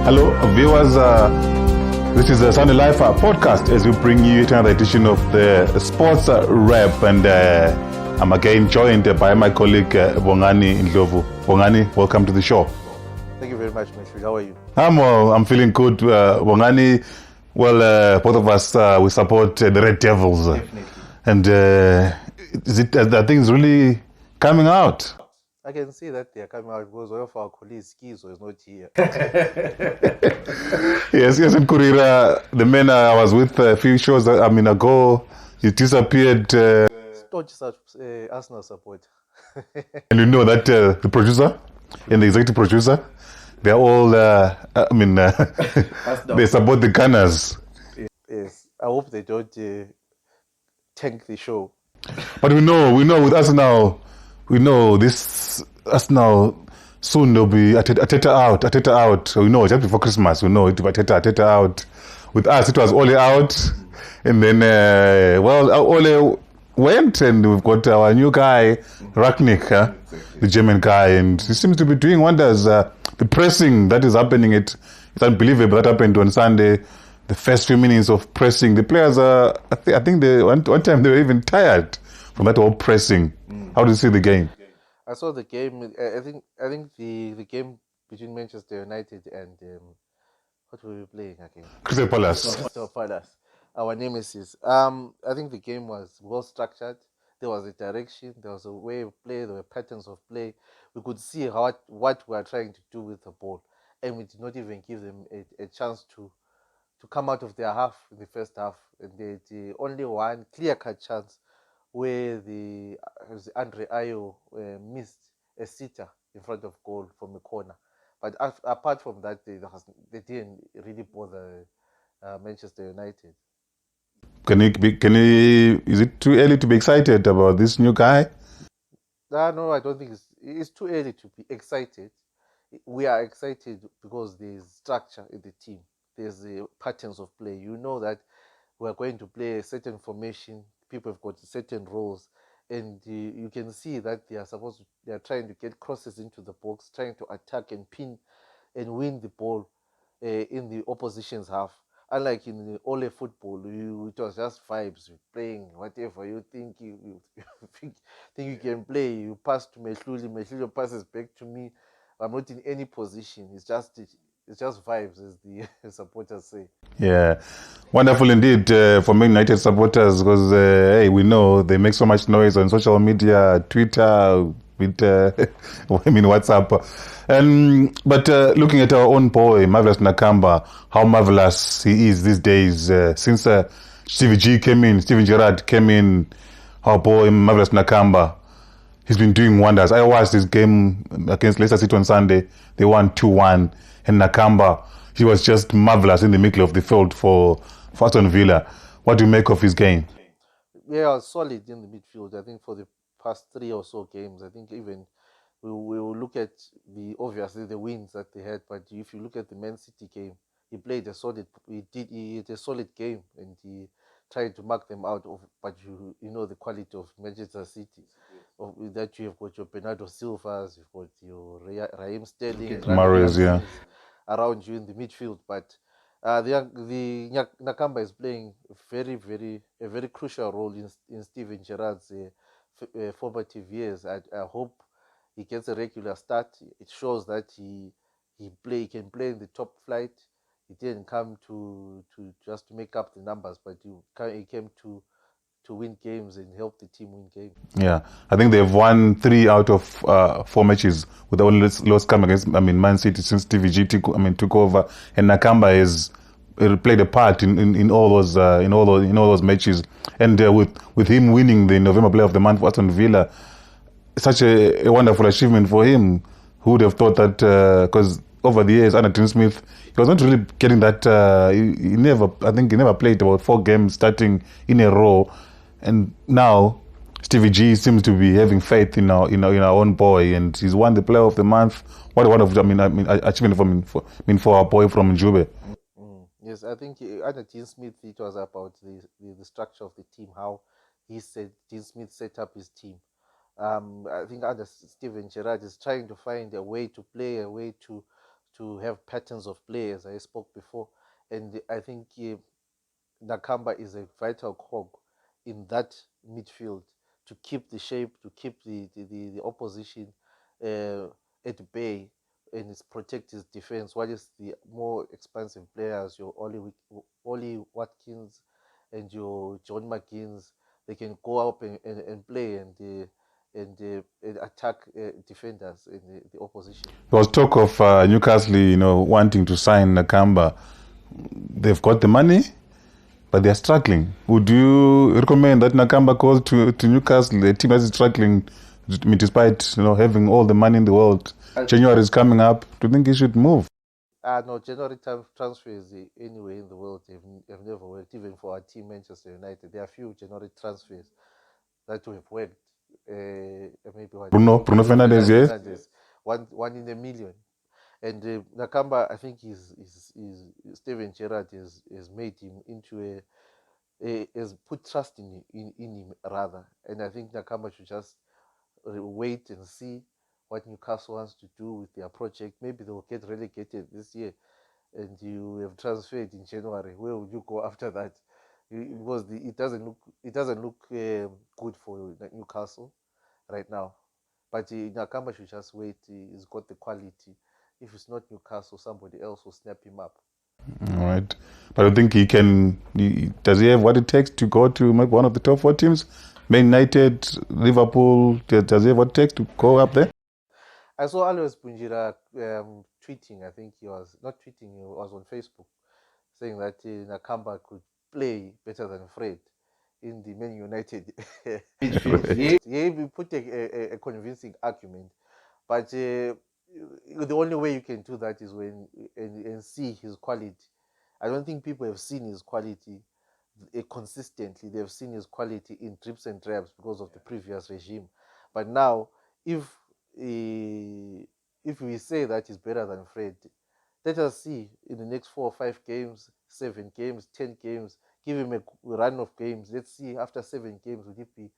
Hello, viewers. This is the Sunday Life podcast as we bring you another edition of the Sports Rap, and I'm again joined by my colleague Bongani Ndlovu. Bongani, welcome to the show. Thank you very much, Mehluli. How are you? I'm well. I'm feeling good. Bongani, well, both of us we support the Red Devils, and I think it's really coming out. I can see that they are coming out because one of our colleagues, Kizo, is not here. Yes, in Kurira, the man I was with a few shows ago, he disappeared. Staunch Arsenal support. And you know that the producer and the executive producer, they're all, they support the Gunners. Yes, I hope they don't tank the show. But we know with Arsenal, we know this Arsenal soon they'll be Ateta out. We know just before Christmas, we know it will be Ateta out. With us, it was Ole out, and then Ole went, and we've got our new guy Ragnick, the German guy, and he seems to be doing wonders. The pressing that is happening, it's unbelievable. That happened on Sunday. The first few minutes of pressing, the players are. I think they one time they were even tired from that whole pressing. How do you see the game? I saw the game. I think the game between Manchester United and what were we playing again? Crystal Palace. Crystal Palace. Our nemesis. I think the game was well structured. There was a direction. There was a way of play. There were patterns of play. We could see what we are trying to do with the ball, and we did not even give them a chance to come out of their half in the first half. And they only one clear-cut chance where the Andre Ayew missed a sitter in front of goal from a corner. But apart from that, they didn't really bother Manchester United. Is it too early to be excited about this new guy? No, I don't think it's too early to be excited. We are excited because there's structure in the team. There's patterns of play. You know that we are going to play a certain formation. People have got certain roles, and you can see that they are trying to get crosses into the box, trying to attack and pin and win the ball in the opposition's half. Unlike in the Ole football, it was just vibes, playing whatever you think you think you can play. You pass to Mehluli passes back to me. I'm not in any position. It's just vibes, as the supporters say. Yeah, wonderful indeed for Man United supporters, because hey, we know they make so much noise on social media, Twitter, with WhatsApp. But looking at our own boy, Marvelous Nakamba, how marvelous he is these days. Since Steven Gerrard came in, our boy Marvelous Nakamba, he's been doing wonders. I watched this game against Leicester City on Sunday. They won 2-1. And Nakamba, he was just marvelous in the middle of the field for Aston Villa. What do you make of his game? Yeah, solid in the midfield. I think for the past 3 or so games, I think even we will look at obviously the wins that they had. But if you look at the Man City game, he played a solid. He had a solid game, and he tried to mark them out. But you know the quality of Manchester City. That you have got your Bernardo Silvas, you've got your Raheem Sterling, Mahrez, yeah, around you in the midfield. But the Nakamba is playing a very crucial role in Steven Gerrard's formative years. I hope he gets a regular start. It shows that he can play in the top flight. He didn't come to just make up the numbers, but he came to win games and help the team win games. Yeah, I think they've won 3 out of 4 matches with the only loss coming against Man City since TVG took over, and Nakamba has played a part in all those matches, and with him winning the November Player of the Month for Aston Villa, such a wonderful achievement for him. Who would have thought that? Because over the years under Dean Smith, he was not really getting that. He never played about 4 games starting in a row. And now Stevie G seems to be having faith in our own boy, and he's won the Player of the Month. What a wonderful achievement for our boy from Njube. Yes, I think under Dean Smith it was about the structure of the team, how Dean Smith set up his team. I think under Steven Gerrard is trying to find a way to play, a way to to have patterns of play, as I spoke before. And I think Nakamba is a vital cog in that midfield to keep the shape, to keep the opposition at bay, and protect his defense. What is the more expensive players, your Oli Watkins and your John McGinns, they can go up and play and attack defenders in the opposition. There was talk of Newcastle, wanting to sign Nakamba. They've got the money, but they're struggling. Would you recommend that Nakamba goes to Newcastle, a team that is struggling, despite having all the money in the world? January is coming up. Do you think he should move? No, January transfers anywhere in the world have never worked, even for our team, Manchester United. There are few January transfers that have worked. Maybe Bruno Fernandes, yes. Fernandes, one in a million. And Nakamba, I think Steven Gerrard has made him into has put trust in him rather. And I think Nakamba should just wait and see what Newcastle wants to do with their project. Maybe they will get relegated this year, and you have transferred in January. Where would you go after that? Because it doesn't look good for Newcastle right now. But Nakamba should just wait. He's got the quality. If it's not Newcastle, somebody else will snap him up. All right. But I think does he have what it takes to go to maybe one of the top 4 teams? Man United, Liverpool, does he have what it takes to go up there? I saw Alois Bunjira tweeting. I think he was not tweeting, he was on Facebook, saying that Nakamba could play better than Fred in the Man United midfield. He put a convincing argument, but the only way you can do that is when and see his quality. I don't think people have seen his quality consistently. They've seen his quality in drips and drabs because of the previous regime. But now, if we say that he's better than Fred, let us see in the next 4 or 5 games, 7 games, 10 games, give him a run of games. Let's see after 7 games, would it be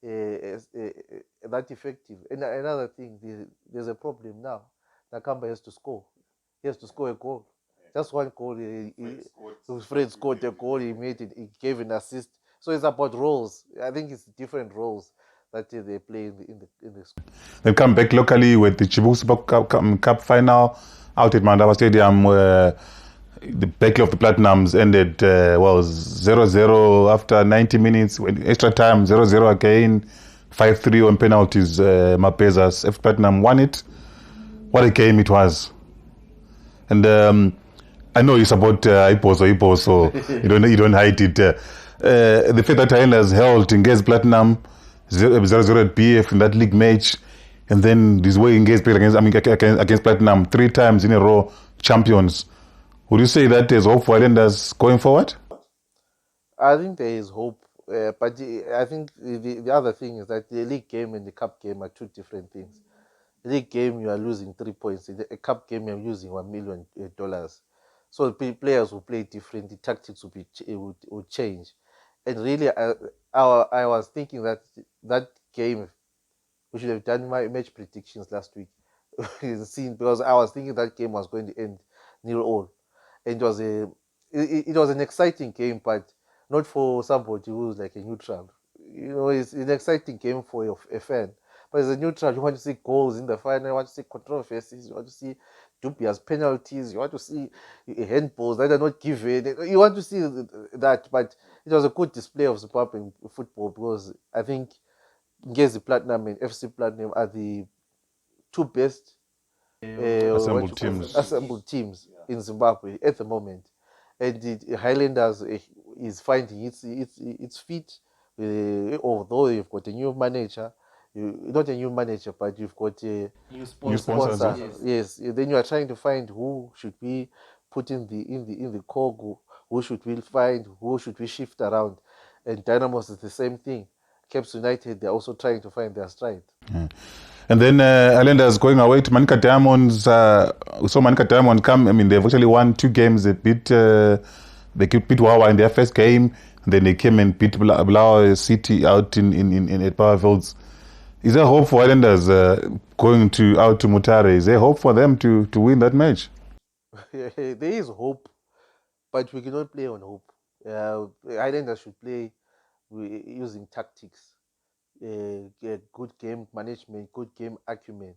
that effective? And another thing, there's a problem now. Nakamba has to score. He has to score a goal. Just one goal. Fred scored a goal. He made it. He gave an assist. So it's about roles. I think it's different roles that they play in the school. They come back locally with the Chibuku Super Cup final out at Mandava Stadium, where the Battle of the Platinums ended 0-0 after 90 minutes. Extra time 0-0 again, 5-3 on penalties. Mapeza's F Platinum won it. What a game it was! And I know you support Ipo, so you don't hide it. The fact that Highlanders held Ngez Platinum 0-0 at BF in that league match, and then this way Ngez played against Platinum 3 times in a row, champions. Would you say that there's hope for Highlanders going forward? I think there is hope, but I think the other thing is that the league game and the cup game are 2 different things. The league game, you are losing 3 points. In a cup game, you're losing $1 million. So the players will play different. The tactics will change. And really, I was thinking that game, we should have done my match predictions last week. Because I was thinking that game was going to end 0-0. And it was an exciting game, but not for somebody who's like a neutral. It's an exciting game for a fan. But as a neutral, you want to see goals in the final, you want to see controversies, you want to see dubious penalties, you want to see handballs that are not given. You want to see that, but it was a good display of Zimbabwean football, because I think Ngezi Platinum and FC Platinum are the 2 best assembled teams in Zimbabwe at the moment. And the Highlanders is finding its feet, although you've got a new manager. Not a new manager, but you've got a new sponsor. Yes. Then you are trying to find who should we put in the core, who should we find, who should we shift around. And Dynamos is the same thing. Caps United, they're also trying to find their stride. Yeah. And then Highlanders going away to Manica Diamonds. We saw Manica Diamonds come. I mean, they've actually won 2 games. They beat Wawa in their first game. And then they came and beat Bulawayo City out in at Powerfields. Is there hope for Highlanders going out to Mutare? Is there hope for them to win that match? There is hope, but we cannot play on hope. Islanders should play using tactics, good game management, good game acumen.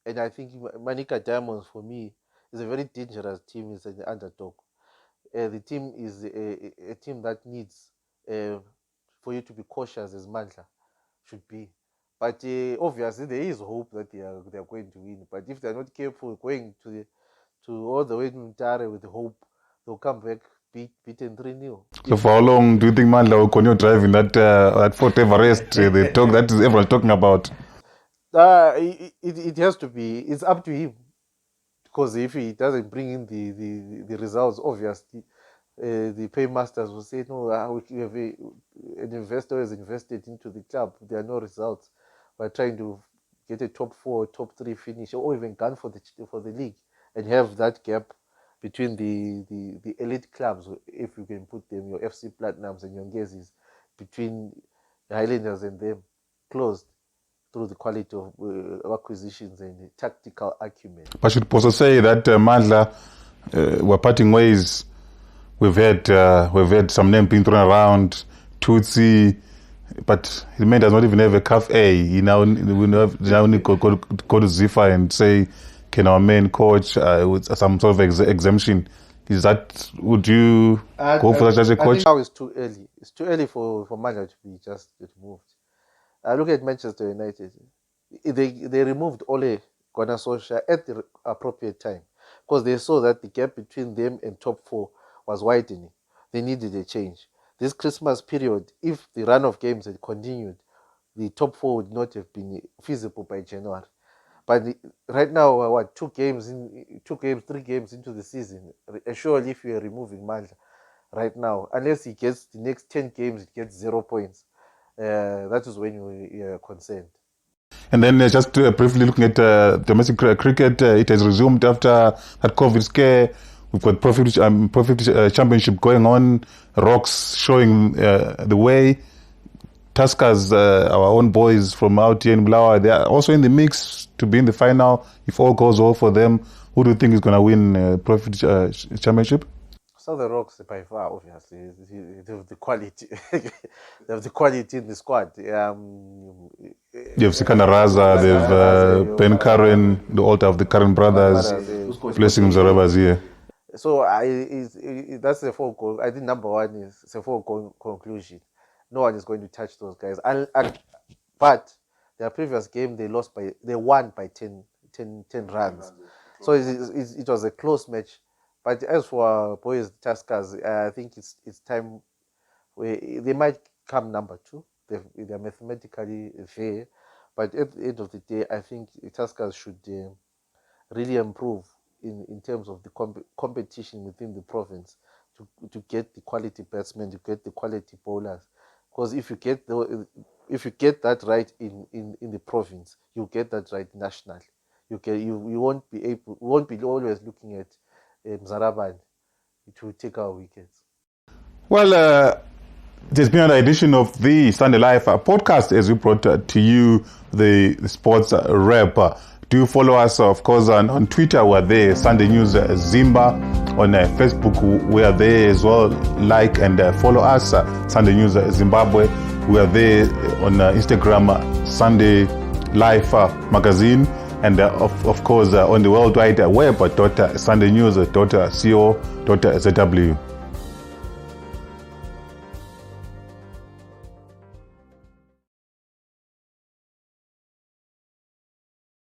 And I think Manica Diamonds, for me, is a very dangerous team. It's an underdog. The team is a team that needs for you to be cautious as Mandla should be. But obviously, there is hope that they are going to win. But if they are not careful, going to all the way to Mutare with hope, they'll come back beaten 3-0. So for how long do you think Mandla will continue driving that Fort Everest, the talk that is everyone talking about? It has to be. It's up to him, because if he doesn't bring in the results, obviously, the paymasters will say, no, we have an investor has invested into the club. There are no results. We're trying to get a top 4, top 3 finish, or even gun for the league, and have that gap between the elite clubs, if you can put them, your FC Platinums and your Ngezis, between the Highlanders and them, closed through the quality of acquisitions and the tactical acumen. But should also say that Mandla, we're parting ways. We've had some names being thrown around, Tutsi, but the man does not even have a CAF A. He now need to go to Zifa and say, can our main coach with some sort of exemption? Is that, would you go for such a coach? I think now it's too early. It's too early for Mandla to be just removed. Look at Manchester United. They removed Ole Gunnar Solskjaer at the appropriate time, because they saw that the gap between them and top 4 was widening. They needed a change. This Christmas period, if the run of games had continued, the top 4 would not have been feasible by January. But right now, 3 games into the season, surely if you are removing Mandla right now, unless he gets the next 10 games, he gets 0 points. That is when you are concerned. And then just briefly looking at domestic cricket, it has resumed after that COVID scare. We've got Profit Championship going on, Rocks showing the way. Tuskers, our own boys from out here in Blawa, they are also in the mix to be in the final. If all goes well for them, who do you think is going to win Profit Championship? So the Rocks, by far, obviously, they have the quality. They have the quality in the squad. You have Sikana Raza, they have Ben Karen, the altar of the Karen brothers, Blessing Mzarabas here. So that's the full goal. I think number 1 is the full conclusion. No one is going to touch those guys. But their previous game, they won by 10 runs. So it was a close match. But as for boys Tuskers, I think it's time. They might come number 2. They're mathematically fair. But at the end of the day, I think Tuskers should really improve in terms of the competition within the province to get the quality batsmen, to get the quality bowlers. Because if you get that right in the province, you get that right nationally. You won't be always looking at Mzaraban to take our wickets. Well, there's been an edition of the Sunday Life podcast as we brought to you the sports rep. Do follow us, of course, on Twitter. We're there, Sunday News Zimba. On Facebook, we are there as well. Like and follow us, Sunday News Zimbabwe. We are there on Instagram, Sunday Life Magazine. And of course, on the World Wide Web, sundaynews.co.zw.